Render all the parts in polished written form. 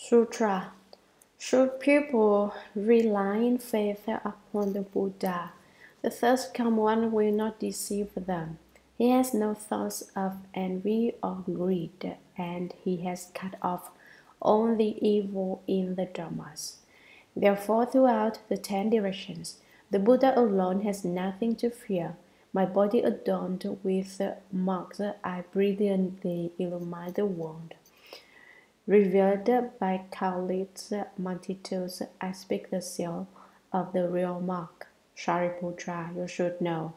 Sutra. Should people rely in faith upon the Buddha, the thirst come one will not deceive them. He has no thoughts of envy or greed, and he has cut off all the evil in the Dharmas. Therefore, throughout the 10 directions, the Buddha alone has nothing to fear. My body adorned with marks, I brilliantly illumine the world. Revealed by countless multitudes, I speak the seal of the real mark. Shariputra, you should know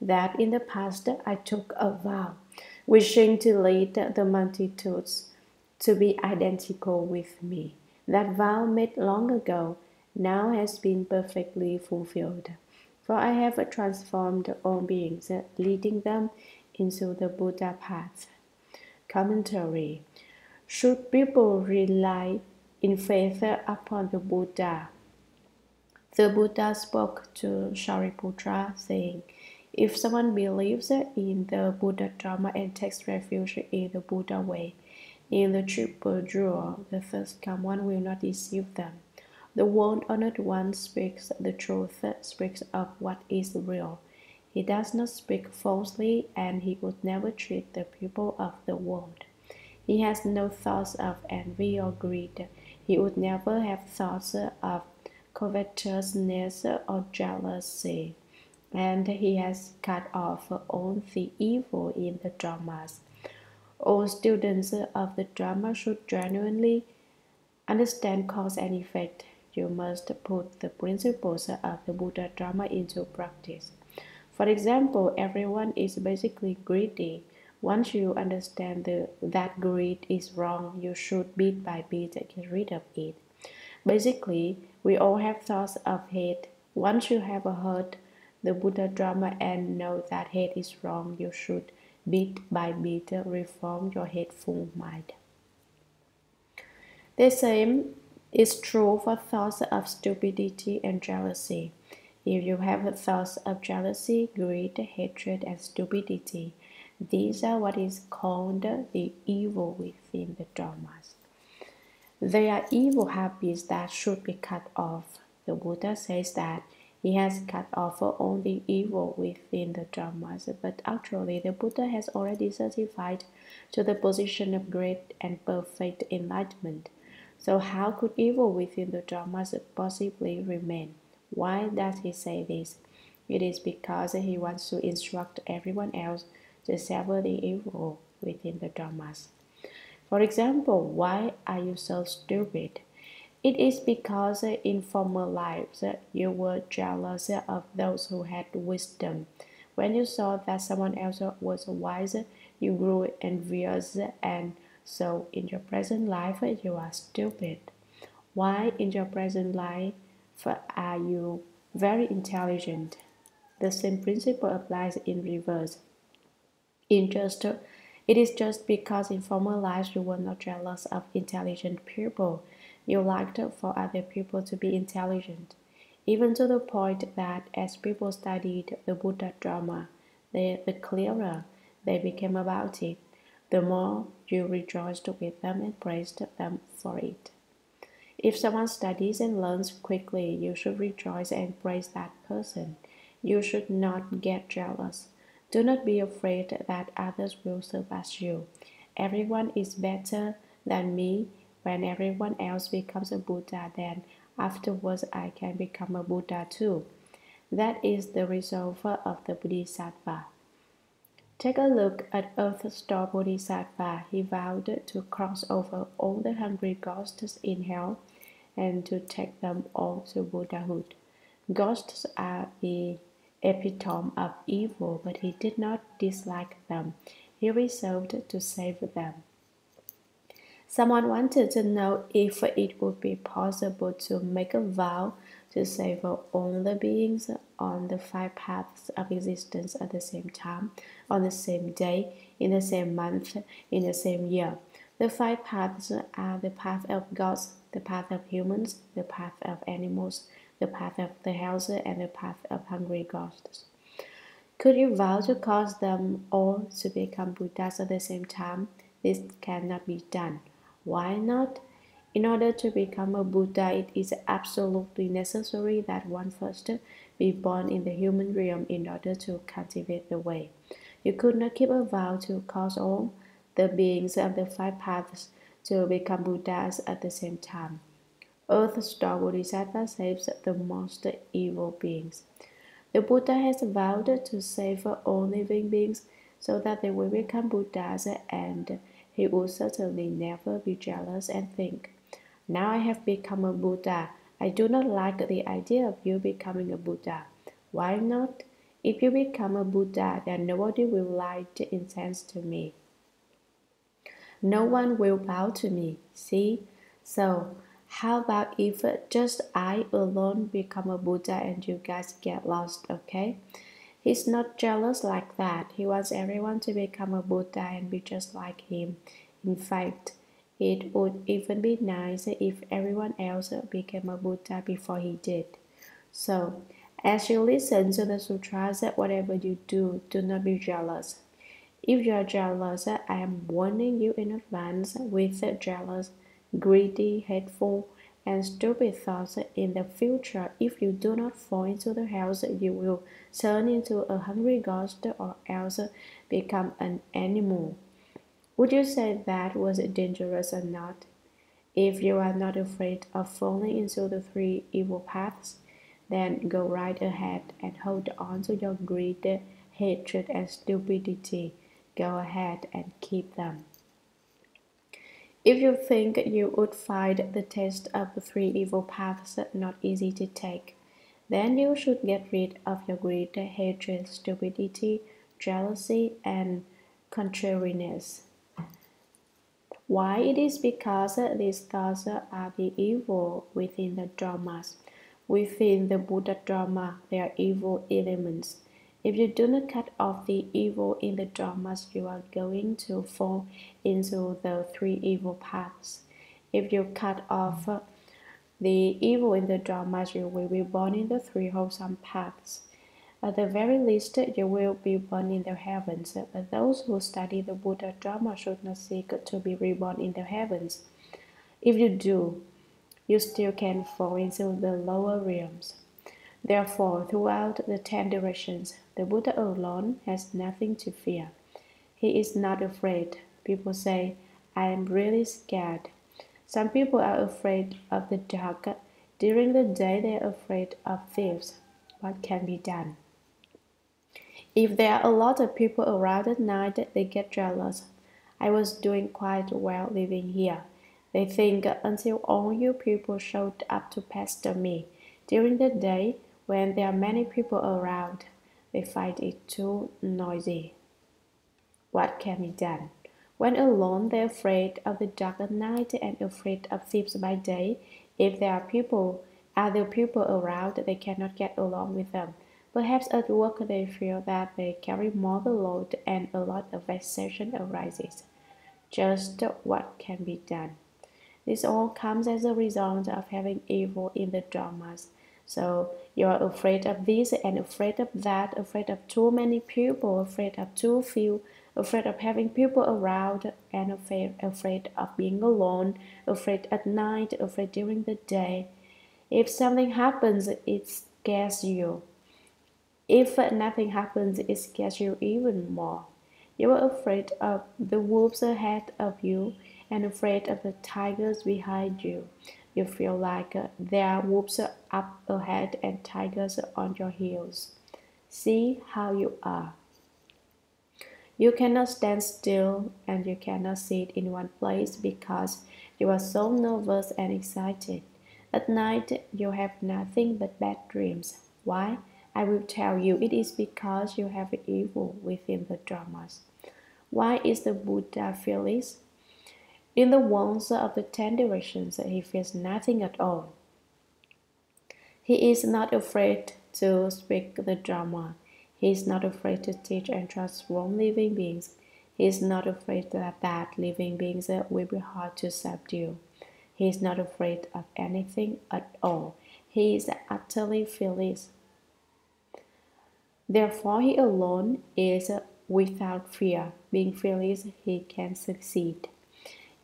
that in the past I took a vow, wishing to lead the multitudes to be identical with me. That vow made long ago now has been perfectly fulfilled, for I have transformed all beings, leading them into the Buddha path. Commentary. Should people rely in faith upon the Buddha? The Buddha spoke to Shariputra, saying, if someone believes in the Buddha Dharma and takes refuge in the Buddha way, in the triple jewel, the first come one will not deceive them. The world-honored one speaks the truth, speaks of what is real. He does not speak falsely, and he would never treat the people of the world. He has no thoughts of envy or greed. He would never have thoughts of covetousness or jealousy. And he has cut off all the evil in the Dharmas. All students of the Dharma should genuinely understand cause and effect. You must put the principles of the Buddha Dharma into practice. For example, everyone is basically greedy. Once you understand that greed is wrong, you should bit by bit get rid of it. Basically, we all have thoughts of hate. Once you have heard the Buddha Dharma and know that hate is wrong, you should bit by bit reform your hateful mind. The same is true for thoughts of stupidity and jealousy. If you have thoughts of jealousy, greed, hatred, and stupidity, these are what is called the evil within the Dharmas. They are evil habits that should be cut off. The Buddha says that he has cut off all the evil within the Dharmas, but actually the Buddha has already certified to the position of great and perfect enlightenment. So how could evil within the Dharmas possibly remain? Why does he say this? It is because he wants to instruct everyone else to sever the evil within the Dharmas. For example, why are you so stupid? It is because in former lives you were jealous of those who had wisdom. When you saw that someone else was wise, you grew envious, and so in your present life you are stupid. Why in your present life are you very intelligent? The same principle applies in reverse. It is just because in former lives you were not jealous of intelligent people. You liked for other people to be intelligent, even to the point that as people studied the Buddha Dharma, the clearer they became about it, the more you rejoiced with them and praised them for it. If someone studies and learns quickly, you should rejoice and praise that person. You should not get jealous. Do not be afraid that others will surpass you. Everyone is better than me. When everyone else becomes a Buddha, then afterwards I can become a Buddha too. That is the resolve of the Bodhisattva. Take a look at Earth-Star Bodhisattva. He vowed to cross over all the hungry ghosts in hell and to take them all to Buddhahood. Ghosts are the epitome of evil, but he did not dislike them. He resolved to save them. Someone wanted to know if it would be possible to make a vow to save all the beings on the 5 paths of existence at the same time, on the same day, in the same month, in the same year. The 5 paths are the path of gods, the path of humans, the path of animals, the path of the healthy, and the path of hungry ghosts. Could you vow to cause them all to become Buddhas at the same time? This cannot be done. Why not? In order to become a Buddha, it is absolutely necessary that one first be born in the human realm in order to cultivate the way. You could not keep a vow to cause all the beings of the five paths to become Buddhas at the same time. Earth-star Bodhisattva saves the most evil beings. The Buddha has vowed to save all living beings so that they will become Buddhas, and he will certainly never be jealous and think, "Now I have become a Buddha. I do not like the idea of you becoming a Buddha." Why not? If you become a Buddha, then nobody will light incense to me. No one will bow to me. See? So, how about if just I alone become a Buddha and you guys get lost, okay? He's not jealous like that. He wants everyone to become a Buddha and be just like him. In fact, it would even be nice if everyone else became a Buddha before he did. So, as you listen to the sutras, whatever you do, do not be jealous. If you are jealous, I am warning you in advance. With jealous, greedy, hateful, and stupid thoughts in the future, if you do not fall into the house, you will turn into a hungry ghost or else become an animal. Would you say that was dangerous or not? If you are not afraid of falling into the three evil paths, then go right ahead and hold on to your greed, hatred, and stupidity. Go ahead and keep them. If you think you would find the test of the three evil paths not easy to take, then you should get rid of your greed, hatred, stupidity, jealousy, and contrariness. Why? It is because these thoughts are the evil within the dharmas. Within the Buddha Dharma, there are evil elements. If you do not cut off the evil in the dharmas, you are going to fall into the three evil paths. If you cut off the evil in the dharmas, you will be born in the three wholesome paths. At the very least, you will be born in the heavens, but those who study the Buddha Dharma should not seek to be reborn in the heavens. If you do, you still can fall into the lower realms. Therefore, throughout the 10 directions, the Buddha alone has nothing to fear. He is not afraid. People say, "I am really scared." Some people are afraid of the dark. During the day, they are afraid of thieves. What can be done? If there are a lot of people around at night, they get jealous. I was doing quite well living here. They think until all you people showed up to pester me. During the day, when there are many people around, they find it too noisy. What can be done? When alone, they're afraid of the dark at night and afraid of thieves by day. If there are other people around, they cannot get along with them. Perhaps at work they feel that they carry more the load and a lot of vexation arises. Just what can be done? This all comes as a result of having evil in the dharmas. So you are afraid of this and afraid of that, afraid of too many people, afraid of too few, afraid of having people around, and afraid of being alone, afraid at night, afraid during the day. If something happens, it scares you. If nothing happens, it scares you even more. You are afraid of the wolves ahead of you and afraid of the tigers behind you. You feel like there are wolves up ahead and tigers on your heels. See how you are. You cannot stand still and you cannot sit in one place because you are so nervous and excited. At night, you have nothing but bad dreams. Why? I will tell you, it is because you have evil within the dharmas. Why is the Buddha fearless? In the ones of the 10 directions, he fears nothing at all. He is not afraid to speak the Dharma. He is not afraid to teach and transform living beings. He is not afraid that living beings will be hard to subdue. He is not afraid of anything at all. He is utterly fearless. Therefore, he alone is without fear. Being fearless, he can succeed.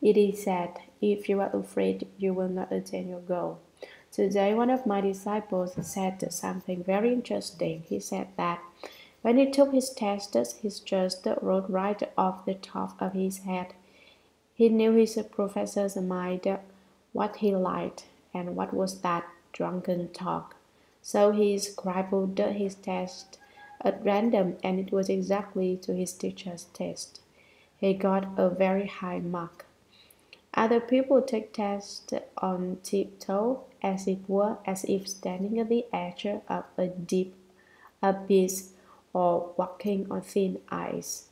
It is said, if you are afraid, you will not attain your goal. Today, one of my disciples said something very interesting. He said that when he took his tests, he just wrote right off the top of his head. He knew his professor's mind, what he liked, and what was that drunken talk. So he scribbled his test at random, and it was exactly to his teacher's taste. He got a very high mark. Other people take tests on tiptoe, as it were, as if standing at the edge of a deep abyss or walking on thin ice.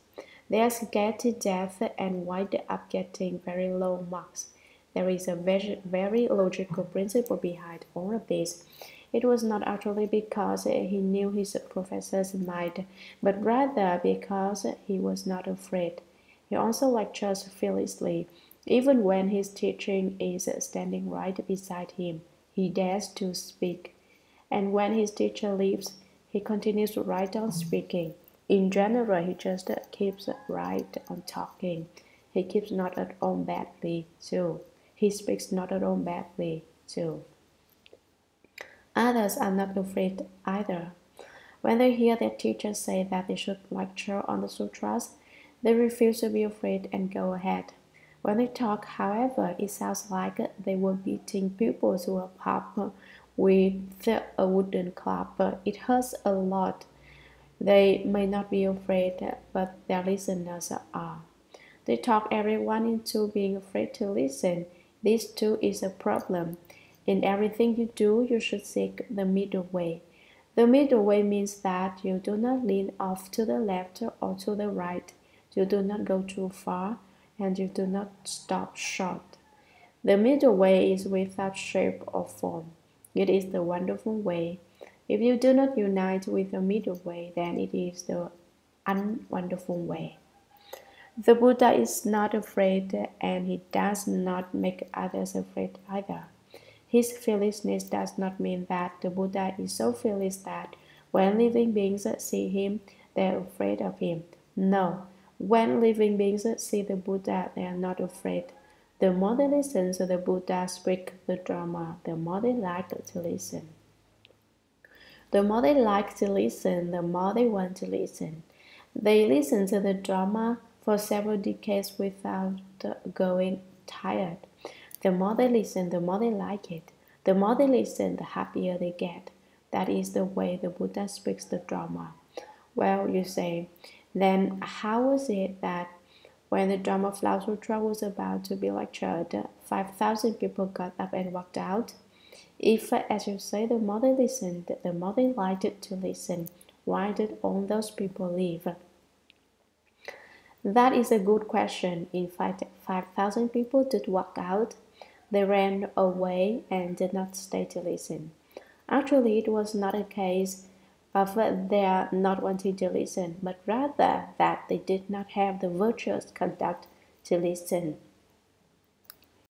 They are scared to death and wind up getting very low marks. There is a very logical principle behind all of this. It was not actually because he knew his professor's mind, but rather because he was not afraid. He also lectures fearlessly. Even when his teaching is standing right beside him, he dares to speak. And when his teacher leaves, he continues right on speaking. In general, he just keeps right on talking. He keeps not at all badly, too. He speaks not at all badly, too. Others are not afraid either. When they hear their teacher say that they should lecture on the sutras, they refuse to be afraid and go ahead. When they talk, however, it sounds like they were beating pupils to a pulp with a wooden club. It hurts a lot. They may not be afraid, but their listeners are. They talk everyone into being afraid to listen. This too is a problem. In everything you do, you should seek the middle way. The middle way means that you do not lean off to the left or to the right. You do not go too far, and you do not stop short. The middle way is without shape or form. It is the wonderful way. If you do not unite with the middle way, then it is the unwonderful way. The Buddha is not afraid, and he does not make others afraid either. His fearlessness does not mean that the Buddha is so fearless that when living beings see him, they are afraid of him. No, when living beings see the Buddha, they are not afraid. The more they listen to the Buddha speak the Dharma, the more they like to listen. The more they like to listen, the more they want to listen. They listen to the Dharma for several decades without going tired. The more they listen, the more they like it. The more they listen, the happier they get. That is the way the Buddha speaks the Dharma. Well, you say, then how was it that when the Dharma Flower Sutra was about to be lectured, 5,000 people got up and walked out? If, as you say, the more they listened, the more they liked to listen, why did all those people leave? That is a good question. In fact, 5,000 people did walk out. They ran away and did not stay to listen. Actually, it was not a case of their not wanting to listen, but rather that they did not have the virtuous conduct to listen.